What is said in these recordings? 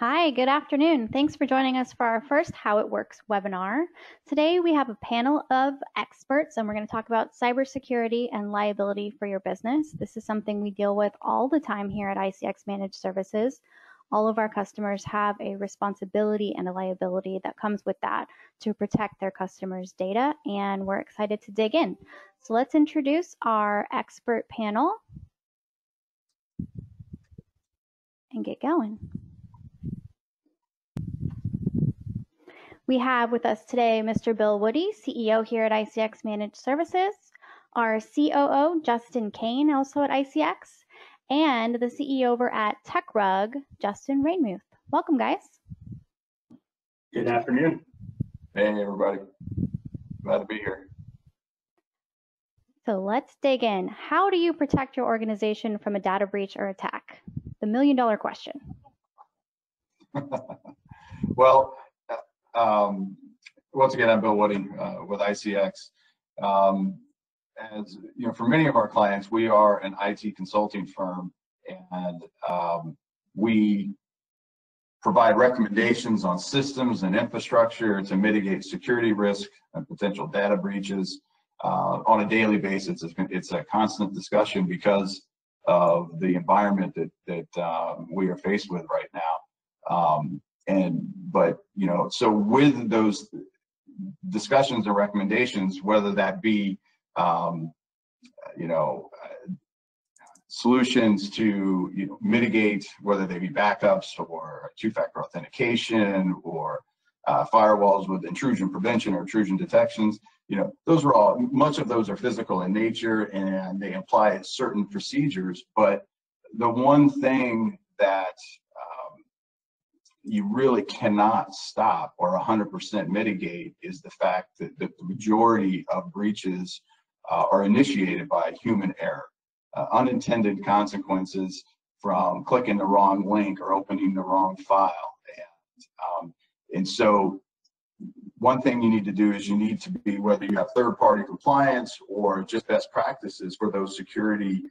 Hi, good afternoon. Thanks for joining us for our first How It Works webinar. Today we have a panel of experts and we're going to talk about cybersecurity and liability for your business. This is something we deal with all the time here at ICX Managed Services. All of our customers have a responsibility and a liability that comes with that to protect their customers' data, and we're excited to dig in. So let's introduce our expert panel and get going. We have with us today Mr. Bill Woody, CEO here at ICX Managed Services, our COO, Justin Kane, also at ICX, and the CEO over at Techrug, Justin Rainmuth. Welcome, guys. Good afternoon. Hey, everybody. Glad to be here. So let's dig in. How do you protect your organization from a data breach or attack? The million-dollar question. Well, once again, I'm Bill Woody with ICX. As you know, for many of our clients, we are an IT consulting firm, and we provide recommendations on systems and infrastructure to mitigate security risk and potential data breaches on a daily basis. It's a constant discussion because of the environment that we are faced with right now. But you know, so with those discussions and recommendations, whether that be solutions to mitigate, whether they be backups or two-factor authentication or firewalls with intrusion prevention or intrusion detections, those are all, much of those are physical in nature and they imply certain procedures. But the one thing that you really cannot stop or 100% mitigate is the fact that the majority of breaches are initiated by human error, unintended consequences from clicking the wrong link or opening the wrong file. And so one thing you need to do is you need to be, whether you have third-party compliance or just best practices for those security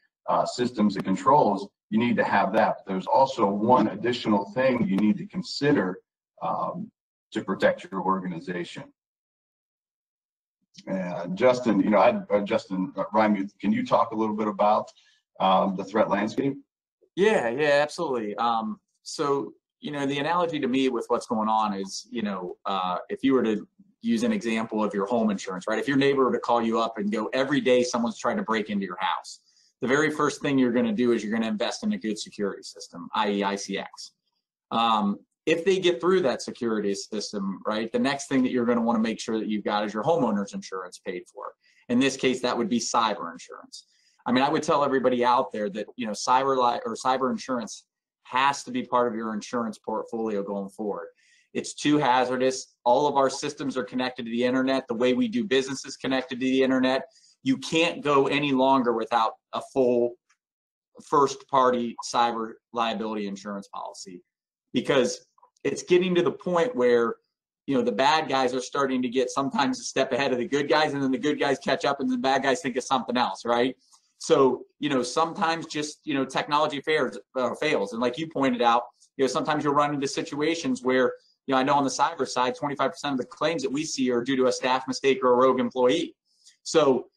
systems and controls, you need to have that. But there's also one additional thing you need to consider to protect your organization. And Justin, Justin Rainmuth, can you talk a little bit about the threat landscape? Yeah, absolutely. So, the analogy to me with what's going on is, if you were to use an example of your home insurance, right? If your neighbor were to call you up and go, every day someone's trying to break into your house, the very first thing you're going to do is you're going to invest in a good security system, i.e. ICX. If they get through that security system, right, the next thing that you're going to want to make sure that you've got is your homeowner's insurance paid for. In this case, that would be cyber insurance. I mean, I would tell everybody out there that, cyber insurance has to be part of your insurance portfolio going forward. It's too hazardous. All of our systems are connected to the internet. The way we do business is connected to the internet. You can't go any longer without a full first-party cyber liability insurance policy, because it's getting to the point where, the bad guys are starting to get sometimes a step ahead of the good guys, and then the good guys catch up and the bad guys think of something else, right? So, sometimes just, technology fails. And like you pointed out, sometimes you'll run into situations where, I know on the cyber side, 25% of the claims that we see are due to a staff mistake or a rogue employee. So,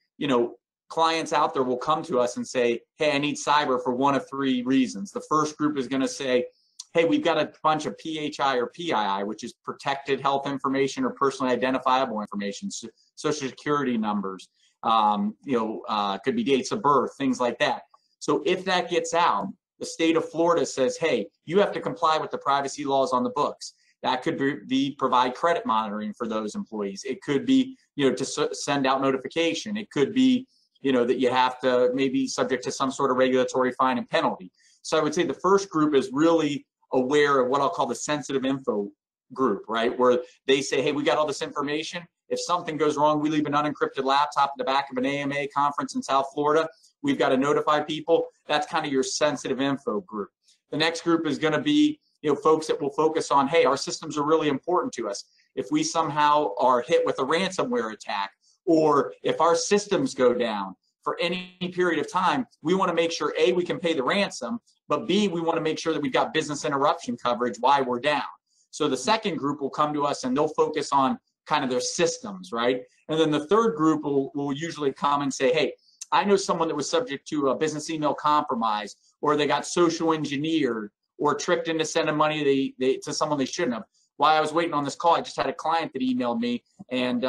clients out there will come to us and say, hey, I need cyber for one of three reasons. The first group is going to say, hey, we've got a bunch of PHI or PII, which is protected health information or personally identifiable information, so social security numbers, could be dates of birth, things like that. So if that gets out, the state of Florida says, hey, you have to comply with the privacy laws on the books. That could be provide credit monitoring for those employees. It could be, to send out notification. It could be, that you have to maybe subject to some sort of regulatory fine and penalty. So I would say the first group is really aware of what I'll call the sensitive info group, right? Where they say, hey, we got all this information. If something goes wrong, we leave an unencrypted laptop in the back of an AMA conference in South Florida. We've got to notify people. That's kind of your sensitive info group. The next group is going to be, folks that will focus on, hey, our systems are really important to us. If we somehow are hit with a ransomware attack, or if our systems go down for any period of time, we want to make sure, A, we can pay the ransom, but B, we want to make sure that we've got business interruption coverage while we're down. So the second group will come to us and they'll focus on kind of their systems, right? And then the third group will usually come and say, hey, I know someone that was subject to a business email compromise, or they got social engineered, or tricked into sending money to someone they shouldn't have. While I was waiting on this call, I just had a client that emailed me, and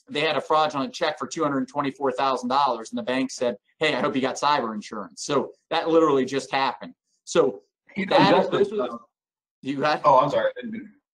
they had a fraudulent check for $224,000, and the bank said, hey, I hope you got cyber insurance. So that literally just happened. So you know, you got? Oh, I'm sorry.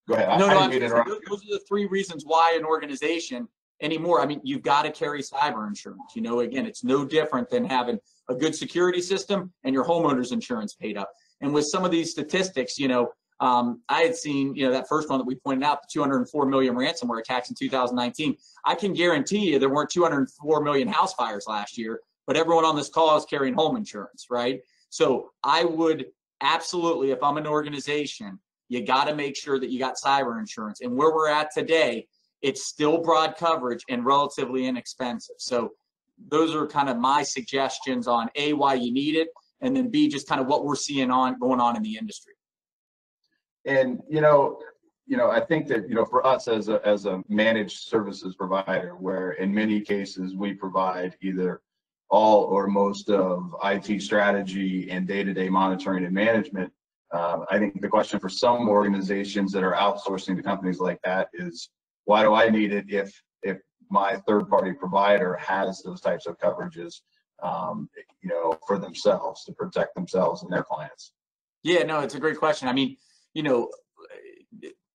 Go ahead. No, those are the three reasons why an organization anymore. I mean, you've got to carry cyber insurance. You know, again, it's no different than having a good security system and your homeowner's insurance paid up. And with some of these statistics, you know, I had seen, you know, that first one that we pointed out, the 204 million ransomware attacks in 2019. I can guarantee you there weren't 204 million house fires last year, but everyone on this call is carrying home insurance, right? So I would absolutely, if I'm an organization, you got to make sure that you got cyber insurance. And where we're at today, it's still broad coverage and relatively inexpensive. So those are kind of my suggestions on A, why you need it, and then B, just kind of what we're seeing going on in the industry. And you know, I think that, you know, for us as a managed services provider, where in many cases we provide either all or most of IT strategy and day-to-day monitoring and management, I think the question for some organizations that are outsourcing to companies like that is, why do I need it if my third-party provider has those types of coverages, you know, for themselves, to protect themselves and their clients? Yeah, no, it's a great question. I mean, you know,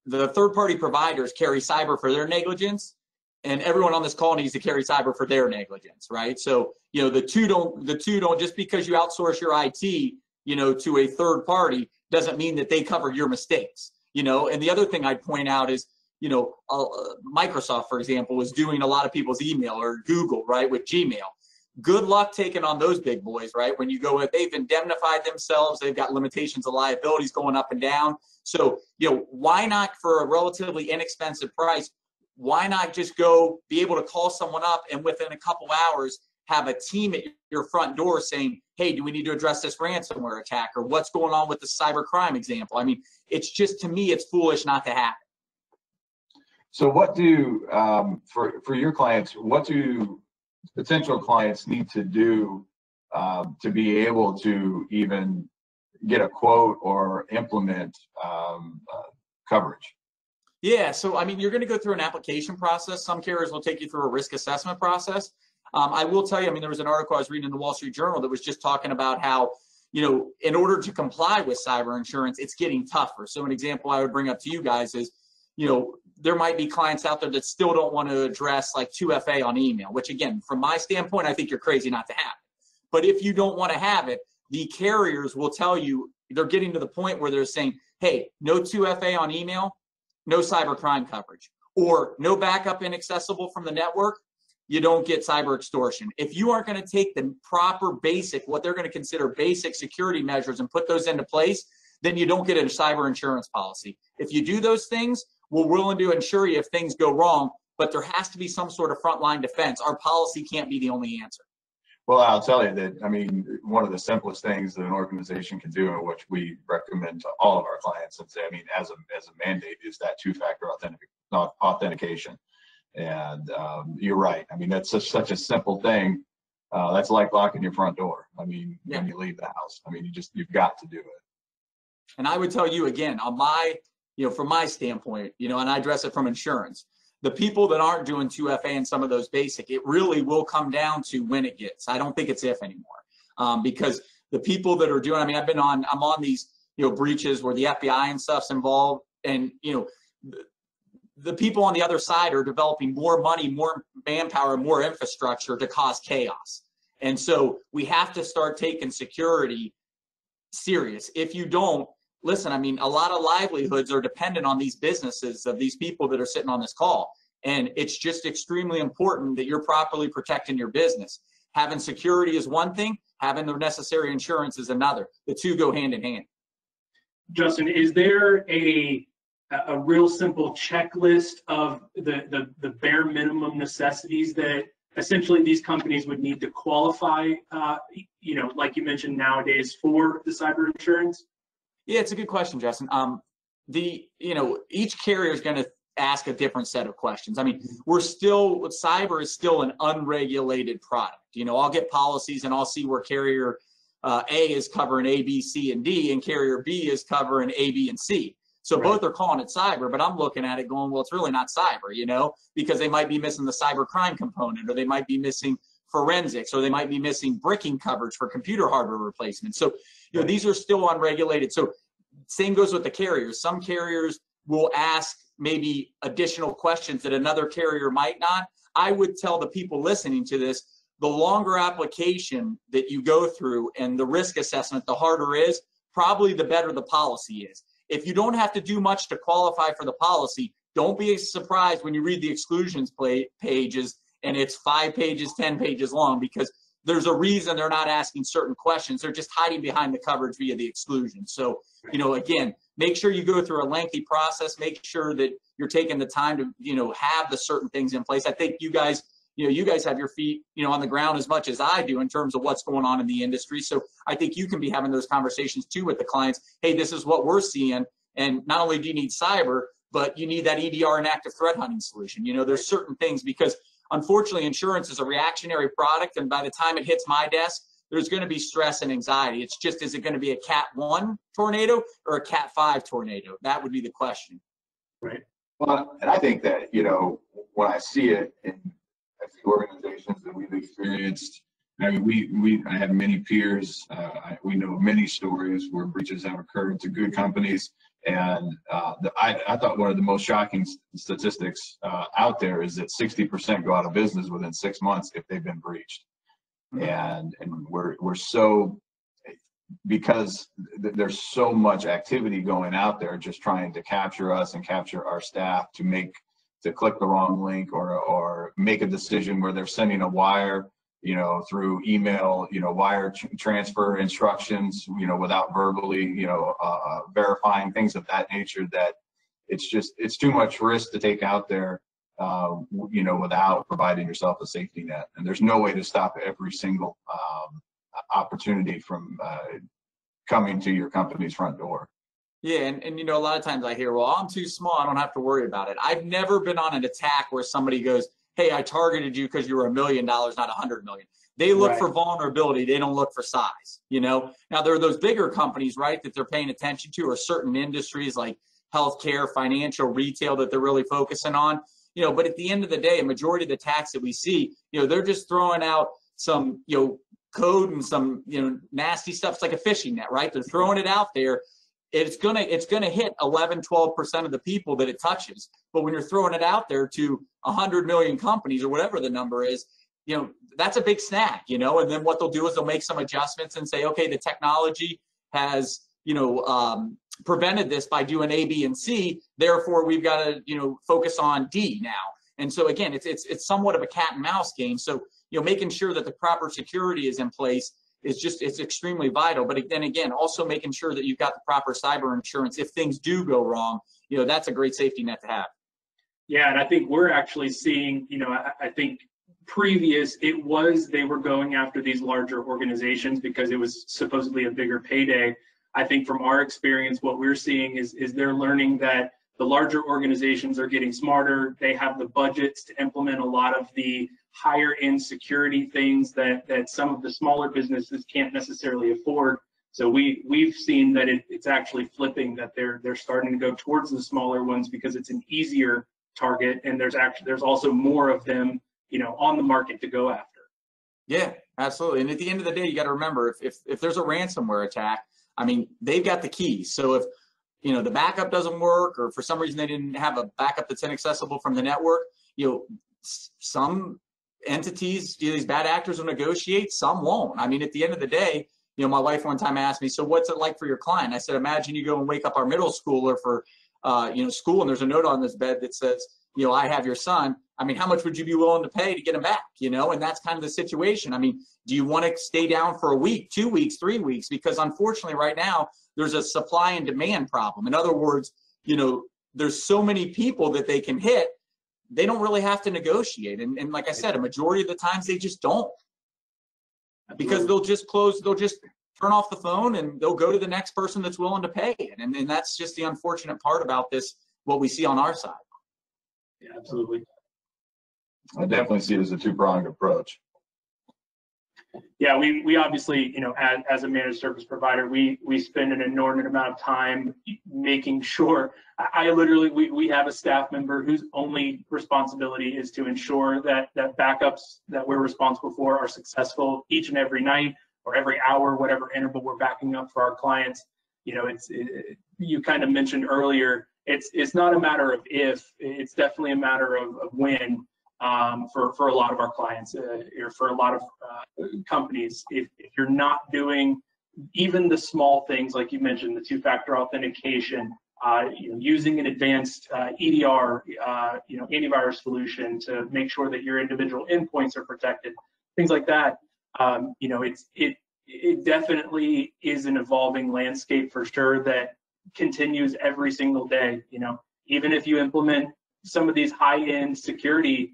the third-party providers carry cyber for their negligence, and everyone on this call needs to carry cyber for their negligence, right? So, you know, the two don't just because you outsource your IT, you know, to a third party doesn't mean that they cover your mistakes, you know. And the other thing I'd point out is, you know, Microsoft, for example, is doing a lot of people's email, or Google, right, with Gmail. Good luck taking on those big boys, right? When you go with, they've indemnified themselves, they've got limitations of liabilities going up and down. So, you know, why not, for a relatively inexpensive price, why not just go be able to call someone up and within a couple hours have a team at your front door saying, hey, do we need to address this ransomware attack, or what's going on with the cyber crime example? I mean, it's just, to me, it's foolish not to have it. So what do, for your clients, what do potential clients need to do to be able to even get a quote or implement coverage? Yeah, so I mean, you're going to go through an application process. Some carriers will take you through a risk assessment process. I will tell you, I mean, there was an article I was reading in the Wall Street Journal that was just talking about how, you know, in order to comply with cyber insurance, it's getting tougher. So an example I would bring up to you guys is, you know, there might be clients out there that still don't want to address like 2FA on email, which again, from my standpoint, I think you're crazy not to have it. But if you don't want to have it, the carriers will tell you, they're getting to the point where they're saying, hey, no 2FA on email, no cyber crime coverage, or no backup inaccessible from the network, you don't get cyber extortion. If you aren't going to take the proper basic, what they're going to consider basic security measures, and put those into place, then you don't get a cyber insurance policy. If you do those things, we're willing to insure you if things go wrong, but there has to be some sort of frontline defense. Our policy can't be the only answer. Well, I'll tell you that, I mean, one of the simplest things that an organization can do, and which we recommend to all of our clients, and say, I mean, as a mandate, is that two-factor authentication. And you're right. I mean, that's such a simple thing. That's like locking your front door. I mean, yeah, when you leave the house, I mean, you've got to do it. And I would tell you again, on my, you know, from my standpoint, you know, and I address it from insurance, the people that aren't doing 2FA and some of those basic, it really will come down to when it gets. I don't think it's if anymore, because the people that are doing, I mean, I'm on these, you know, breaches where the FBI and stuff's involved, and, you know, the people on the other side are developing more money, more manpower, more infrastructure to cause chaos. And so we have to start taking security serious. If you don't, listen, I mean, a lot of livelihoods are dependent on these businesses of these people that are sitting on this call. And it's just extremely important that you're properly protecting your business. Having security is one thing, having the necessary insurance is another. The two go hand in hand. Justin, is there a real simple checklist of the bare minimum necessities that essentially these companies would need to qualify, like you mentioned nowadays, for the cyber insurance? Yeah, it's a good question, Justin. Each carrier is going to ask a different set of questions. I mean, cyber is still an unregulated product. I'll get policies and I'll see where carrier A is covering A, B, C, and D, and carrier B is covering A, B, and C. So both are calling it cyber, but I'm looking at it going, well, it's really not cyber, because they might be missing the cyber crime component, or they might be missing forensics, or they might be missing bricking coverage for computer hardware replacement. So, these are still unregulated. So same goes with the carriers. Some carriers will ask maybe additional questions that another carrier might not. I would tell the people listening to this, the longer application that you go through and the risk assessment, the harder it is, probably the better the policy is. If you don't have to do much to qualify for the policy, don't be surprised when you read the exclusions pages and it's 5 pages, 10 pages long, because there's a reason they're not asking certain questions. They're just hiding behind the coverage via the exclusion. So, again, make sure you go through a lengthy process. Make sure that you're taking the time to, have the certain things in place. I think you guys have your feet, on the ground as much as I do in terms of what's going on in the industry. So I think you can be having those conversations too with the clients. Hey, this is what we're seeing. And not only do you need cyber, but you need that EDR and active threat hunting solution. There's certain things, because unfortunately insurance is a reactionary product. And by the time it hits my desk, there's going to be stress and anxiety. It's just, is it going to be a Cat 1 tornado or a Cat 5 tornado? That would be the question. Right. Well, and I think that, when I see it in organizations that we've experienced, I mean, I have many peers. We know many stories where breaches have occurred to good companies. And I thought one of the most shocking statistics out there is that 60% go out of business within 6 months if they've been breached. And we're so, because there's so much activity going out there just trying to capture us and capture our staff to click the wrong link or make a decision where they're sending a wire, through email, wire transfer instructions, without verbally, verifying, things of that nature, that it's too much risk to take out there, without providing yourself a safety net. And there's no way to stop every single opportunity from coming to your company's front door. Yeah, and a lot of times I hear, well, I'm too small, I don't have to worry about it. I've never been on an attack where somebody goes, hey, I targeted you because you were $1 million, not $100 million. They look for vulnerability. They don't look for size, Now, there are those bigger companies, right, that they're paying attention to, or certain industries like healthcare, financial, retail, that they're really focusing on. But at the end of the day, a majority of the attacks that we see, they're just throwing out some, code and some, nasty stuff. It's like a fishing net, right? They're throwing it out there. It's gonna hit 11, 12% of the people that it touches. But when you're throwing it out there to 100 million companies or whatever the number is, that's a big snack, And then what they'll do is they'll make some adjustments and say, okay, the technology has, prevented this by doing A, B, and C. Therefore, we've got to, focus on D now. And so again, it's somewhat of a cat and mouse game. So, making sure that the proper security is in place it's extremely vital. But then again, also making sure that you've got the proper cyber insurance if things do go wrong. That's a great safety net to have. Yeah, and I think we're actually seeing, I think they were going after these larger organizations because it was supposedly a bigger payday. I think from our experience, what we're seeing is they're learning that the larger organizations are getting smarter. They have the budgets to implement a lot of the higher end security things that some of the smaller businesses can't necessarily afford. So we've seen that it's actually flipping, that they're starting to go towards the smaller ones because it's an easier target, and there's also more of them, on the market to go after. Yeah, absolutely. And at the end of the day, you got to remember, if there's a ransomware attack, I mean, they've got the keys. So if the backup doesn't work, or for some reason they didn't have a backup that's inaccessible from the network, some entities, these bad actors will negotiate, some won't. I mean, at the end of the day, my wife one time asked me, so what's it like for your client? I said, imagine you go and wake up our middle schooler for school, and there's a note on this bed that says, I have your son. I mean, how much would you be willing to pay to get him back? And that's kind of the situation. I mean, do you want to stay down for a week, 2 weeks, 3 weeks? Because unfortunately right now there's a supply and demand problem. In other words, there's so many people that they can hit they don't really have to negotiate. And like I said, a majority of the times they just don't, because they'll just turn off the phone and they'll go to the next person that's willing to pay it. And that's just the unfortunate part about this, what we see on our side. Yeah, absolutely. I definitely see it as a two-pronged approach. Yeah, we obviously, you know, as a managed service provider, we spend an inordinate amount of time making sure. We have a staff member whose only responsibility is to ensure that backups that we're responsible for are successful each and every night or every hour, whatever interval we're backing up for our clients. You know, you kind of mentioned earlier, it's not a matter of if, it's definitely a matter of when. For a lot of our clients, or for a lot of companies, if you're not doing even the small things like you mentioned, the two-factor authentication, you know, using an advanced EDR, you know, antivirus solution to make sure that your individual endpoints are protected, things like that. You know, it definitely is an evolving landscape for sure that continues every single day. You know, even if you implement some of these high-end security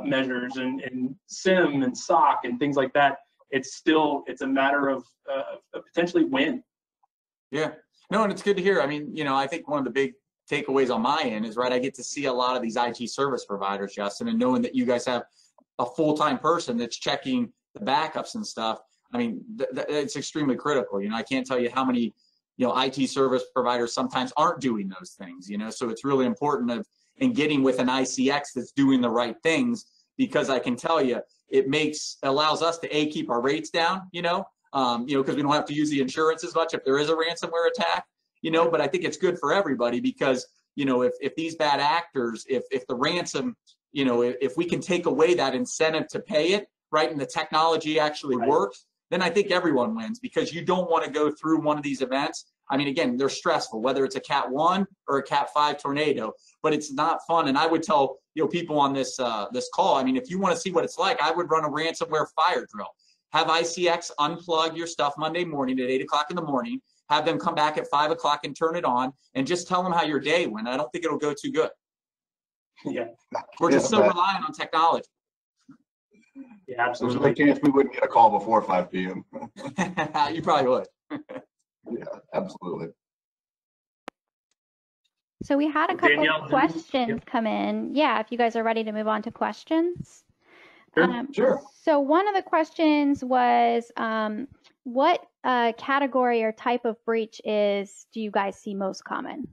measures and SIM and SOC and things like that, it's a matter of potentially when. Yeah, no, and it's good to hear. I mean, you know, I think one of the big takeaways on my end is, right, I get to see a lot of these IT service providers, Justin, and knowing that you guys have a full-time person that's checking the backups and stuff. I mean, it's extremely critical. You know, I can't tell you how many, you know, IT service providers sometimes aren't doing those things, you know, so it's really important in getting with an ICX that's doing the right things, because I can tell you, it allows us to keep our rates down, you know, because we don't have to use the insurance as much if there is a ransomware attack, you know, but I think it's good for everybody because, you know, if these bad actors, if the ransom, you know, if we can take away that incentive to pay it, right, and the technology actually works, then I think everyone wins, because you don't want to go through one of these events. I mean, again, they're stressful, whether it's a Cat 1 or a Cat 5 tornado, but it's not fun. And I would tell, you know, people on this call, I mean, if you want to see what it's like, I would run a ransomware fire drill. Have ICX unplug your stuff Monday morning at 8 o'clock in the morning, have them come back at 5 o'clock and turn it on, and just tell them how your day went. I don't think it'll go too good. Yeah. We're just so reliant on technology. Yeah, absolutely. There's no chance we wouldn't get a call before 5 p.m. You probably would. Yeah, absolutely. So we had a couple Danielle, questions come in. Yeah, if you guys are ready to move on to questions. Sure. So one of the questions was, what category or type of breach do you guys see most common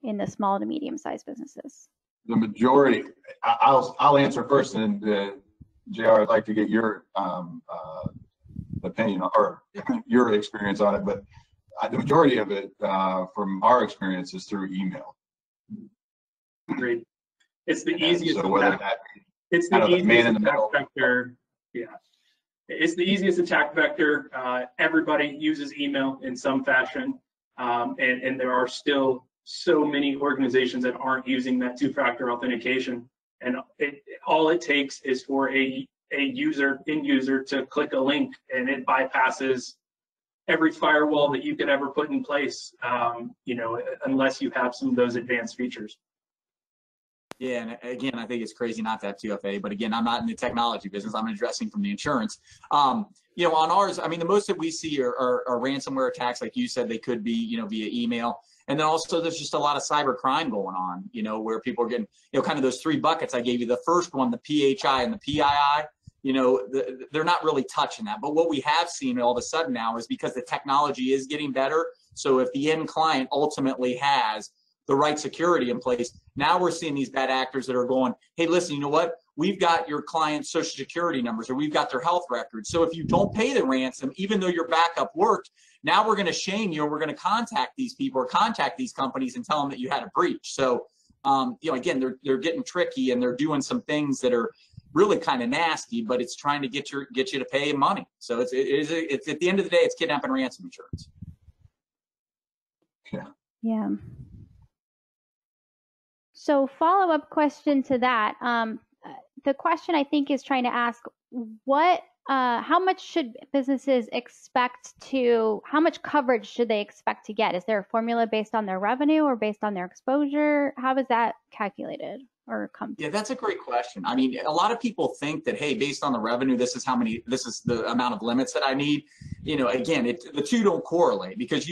in the small to medium-sized businesses? The majority, I'll answer first, and JR, I'd like to get your opinion or your experience on it, but the majority of it, from our experience, is through email. Great. It's the easiest. So whether that it's the easiest attack vector. Yeah, it's the easiest attack vector. Everybody uses email in some fashion, and there are still so many organizations that aren't using that two-factor authentication. And all it takes is for a end user to click a link, and it bypasses every firewall that you could ever put in place, you know, unless you have some of those advanced features. Yeah, and again, I think it's crazy not to have 2FA, but again, I'm not in the technology business. I'm addressing from the insurance. You know, on ours, I mean, the most that we see are ransomware attacks, like you said. They could be, you know, via email. And then also there's just a lot of cyber crime going on, you know, where people are getting, you know, kind of those three buckets I gave you. The first one, the PHI and the PII, you know, they're not really touching that. But what we have seen all of a sudden now is, because the technology is getting better, so if the end client ultimately has the right security in place, now we're seeing these bad actors that are going, hey, listen, you know what? We've got your client's social security numbers, or we've got their health records. So if you don't pay the ransom, even though your backup worked, now we're going to shame you, and we're going to contact these people or contact these companies and tell them that you had a breach. So, you know, again, they're getting tricky, and they're doing some things that are really kind of nasty, but it's trying to get you to pay money. So it's at the end of the day, it's kidnap and ransom insurance. Yeah. So follow-up question to that. The question, I think, is trying to ask how much should businesses expect how much coverage should they expect to get? Is there a formula based on their revenue or based on their exposure? How is that calculated or come to? Yeah, that's a great question. I mean, a lot of people think that, hey, based on the revenue, this is the amount of limits that I need. You know, again, the two don't correlate, because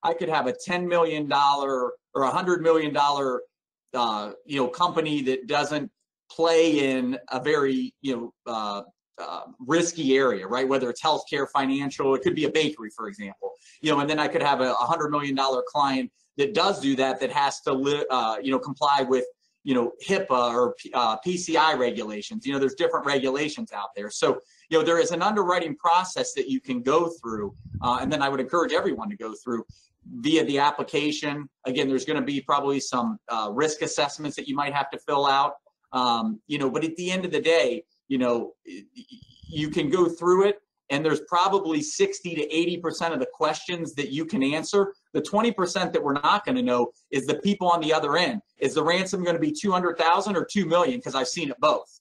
I could have a $10 million or $100 million, company that doesn't play in a very, risky area, right? Whether it's healthcare, financial, it could be a bakery, for example, and then I could have a $100 million client that does do that has to, comply with, HIPAA or PCI regulations. There's different regulations out there. So, there is an underwriting process that you can go through. And then I would encourage everyone to go through via the application. Again, there's going to be probably some risk assessments that you might have to fill out. But at the end of the day, you can go through it, and there's probably 60 to 80% of the questions that you can answer. The 20% that we're not going to know is the people on the other end. Is the ransom going to be 200,000 or 2 million? Because I've seen it both.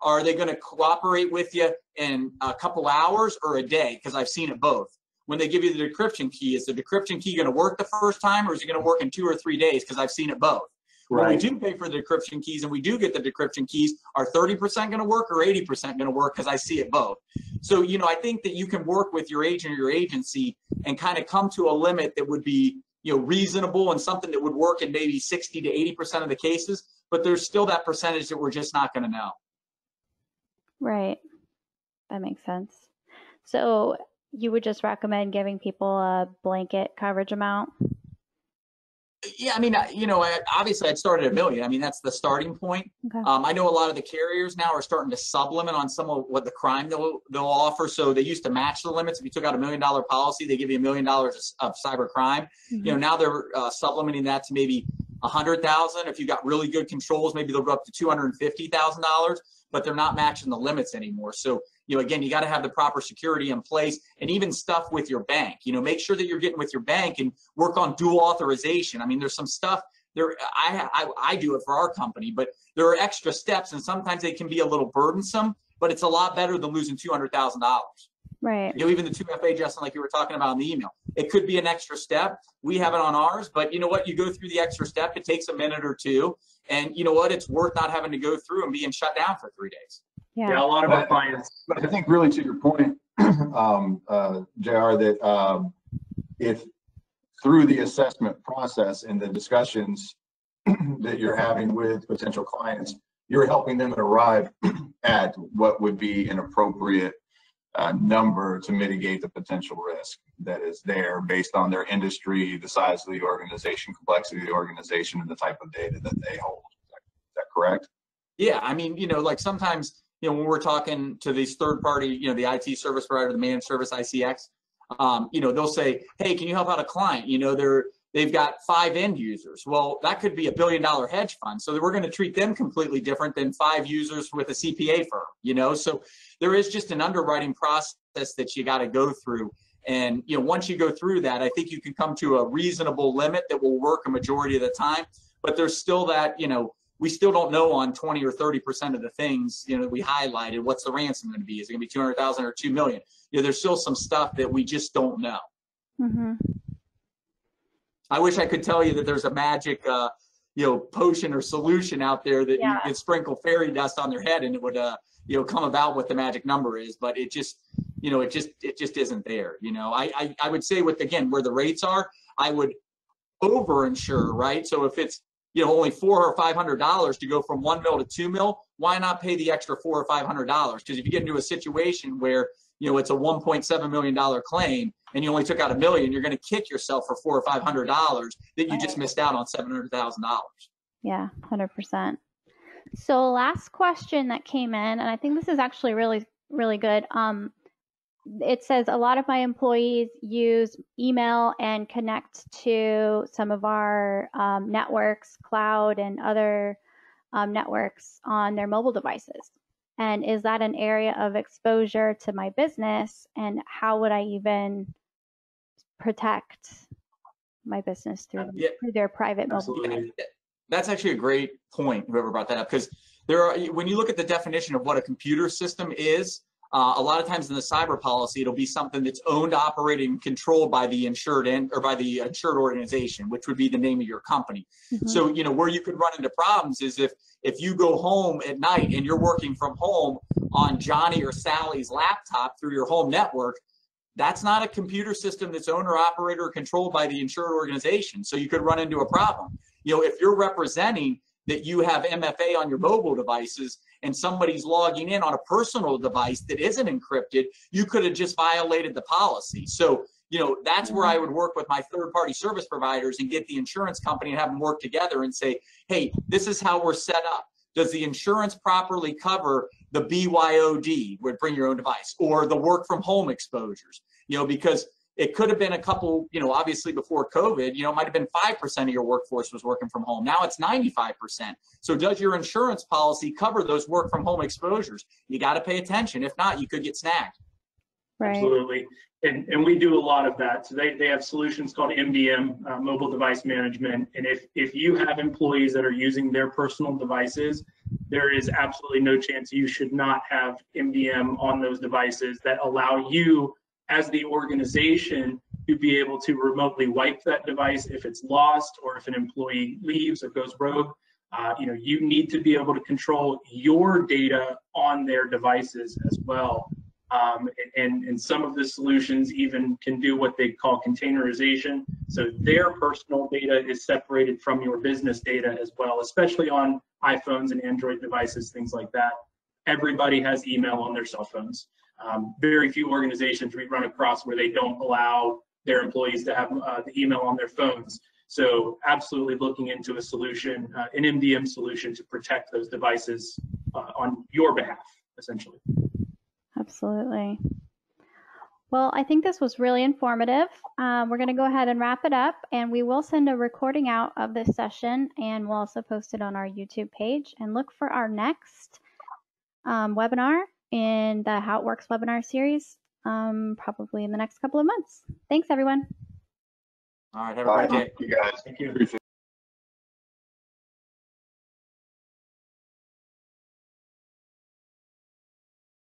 Are they going to cooperate with you in a couple hours or a day? Because I've seen it both. When they give you the decryption key, is the decryption key going to work the first time, or is it going to work in 2 or 3 days? Because I've seen it both. When we do pay for the decryption keys and we do get the decryption keys, are 30% going to work or 80% going to work? Because I see it both. So, I think that you can work with your agent or your agency and kind of come to a limit that would be, reasonable and something that would work in maybe 60 to 80% of the cases. But there's still that percentage that we're just not going to know. Right. That makes sense. So you would just recommend giving people a blanket coverage amount? Yeah, I mean, obviously I'd start at $1 million. I mean, that's the starting point. Okay. I know a lot of the carriers now are starting to sublimit on some of what the crime they'll offer. So they used to match the limits. If you took out $1 million policy, they give you $1 million of cyber crime. Mm-hmm. Now they're sublimating that to maybe 100,000. If you got really good controls, maybe they'll go up to $250,000. But they're not matching the limits anymore. So, again, you got to have the proper security in place, and even stuff with your bank. Make sure that you're getting with your bank and work on dual authorization. I mean, there's some stuff there. I do it for our company, but there are extra steps, and sometimes they can be a little burdensome, but it's a lot better than losing $200,000. Right. Even the 2FA, Justin, like you were talking about in the email, it could be an extra step. We have it on ours, but you know what? You go through the extra step. It takes a minute or two. And you know what? It's worth not having to go through and being shut down for 3 days. Yeah, a lot of our clients. But I think really to your point, JR, that if through the assessment process and the discussions that you're having with potential clients, you're helping them arrive at what would be an appropriate number to mitigate the potential risk that is there based on their industry, the size of the organization, complexity of the organization, and the type of data that they hold. Is that correct? Yeah, I mean, like sometimes, when we're talking to these third party, the IT service provider, the managed service ICX, they'll say, hey, can you help out a client? They've got 5 end users. Well, that could be $1 billion hedge fund. So we're going to treat them completely different than 5 users with a CPA firm, So there is just an underwriting process that you got to go through. And, once you go through that, I think you can come to a reasonable limit that will work a majority of the time. But there's still that, we still don't know on 20 or 30% of the things, that we highlighted, what's the ransom going to be? Is it going to be 200,000 or 2 million? There's still some stuff that we just don't know. Mm-hmm. I wish I could tell you that there's a magic, potion or solution out there that you could sprinkle fairy dust on their head and it would, come about what the magic number is. But it just, it just isn't there. I would say with, again, where the rates are, I would over insure, right? So if it's, only $400 or $500 to go from 1 mil to 2 mil, why not pay the extra $400 or $500? Because if you get into a situation where, it's a $1.7 million claim and you only took out $1 million, you're going to kick yourself for $400 or $500 that you just missed out on $700,000. Yeah, 100%. So last question that came in, and I think this is actually really, really good. It says a lot of my employees use email and connect to some of our networks, cloud and other networks on their mobile devices. And is that an area of exposure to my business? And how would I even protect my business through their private mobile device? That's actually a great point, whoever brought that up, because when you look at the definition of what a computer system is, A lot of times in the cyber policy, it'll be something that's owned, operated, and controlled by the insured or by the insured organization, which would be the name of your company. So, you know, where you could run into problems is if you go home at night and you're working from home on Johnny or Sally's laptop through your home network, that's not a computer system that's owned or operated or controlled by the insured organization. So you could run into a problem. You know, if you're representing that you have MFA on your mobile devices and somebody's logging in on a personal device that isn't encrypted, you could have just violated the policy. So, you know, that's where I would work with my third-party service providers and get the insurance company and have them work together and say, hey, this is how we're set up. Does the insurance properly cover the BYOD, would bring your own device, or the work from home exposures? You know, because it could have been a couple, you know, obviously before COVID, you know, it might have been 5% of your workforce was working from home. Now it's 95%. So does your insurance policy cover those work from home exposures? You got to pay attention. If not, you could get snagged. Right. Absolutely. And we do a lot of that. So they have solutions called MDM, mobile device management. And if you have employees that are using their personal devices, there is absolutely no chance you should not have MDM on those devices that allow you as the organization to be able to remotely wipe that device if it's lost or if an employee leaves or goes rogue. You know, you need to be able to control your data on their devices as well. And some of the solutions even can do what they call containerization. So their personal data is separated from your business data as well, especially on iPhones and Android devices, things like that. Everybody has email on their cell phones. Very few organizations we run across where they don't allow their employees to have the email on their phones. So absolutely looking into a solution, an MDM solution to protect those devices on your behalf, essentially. Absolutely. Well, I think this was really informative. We're going to go ahead and wrap it up, and we will send a recording out of this session, and we'll also post it on our YouTube page. And look for our next webinar in the How It Works webinar series, probably in the next couple of months. Thanks, everyone. All right, have a great day. Thank you guys. Thank you. Appreciate it.